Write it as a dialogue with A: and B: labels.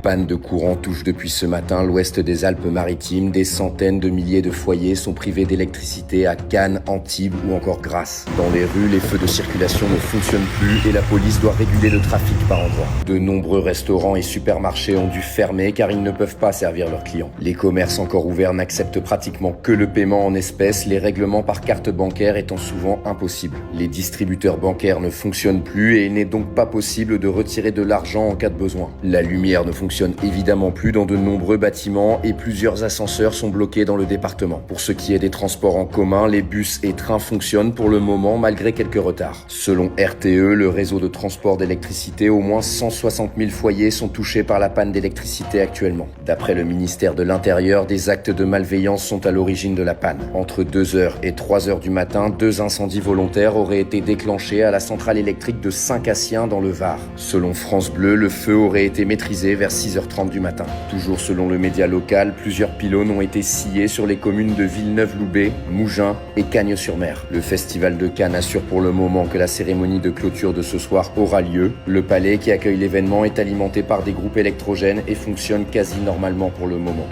A: panne de courant touche depuis ce matin l'ouest des Alpes-Maritimes. Des centaines de milliers de foyers sont privés d'électricité à Cannes, Antibes ou encore Grasse. Dans les rues, les feux de circulation ne fonctionnent plus et la police doit réguler le trafic par endroits. De nombreux restaurants et supermarchés ont dû fermer car ils ne peuvent pas servir leurs clients. Les commerces encore ouverts n'acceptent pratiquement que le paiement en espèces, les règlements par carte bancaire étant souvent impossibles. Les distributeurs bancaires ne fonctionnent plus et il n'est donc pas possible de retirer de l'argent en cas de besoin. La lumière ne fonctionne évidemment plus dans de nombreux bâtiments et plusieurs ascenseurs sont bloqués dans le département. Pour ce qui est des transports en commun, les bus et trains fonctionnent pour le moment malgré quelques retards. Selon RTE, le réseau de transport d'électricité, au moins 160 000 foyers sont touchés par la panne d'électricité actuellement. D'après le ministère de l'Intérieur, des actes de malveillance sont à l'origine de la panne. Entre 2h et 3h du matin, 2 incendies volontaires auraient été déclenchés à la centrale électrique de Saint-Cassien dans le Var. Selon France Bleu, le feu aurait été maîtrisé vers 6h30 du matin. Toujours selon le média local, plusieurs pylônes ont été sciés sur les communes de Villeneuve-Loubet, Mougins et Cagnes-sur-Mer. Le festival de Cannes assure pour le moment que la cérémonie de clôture de ce soir aura lieu. Le palais qui accueille l'événement est alimenté par des groupes électrogènes et fonctionne quasi normalement pour le moment.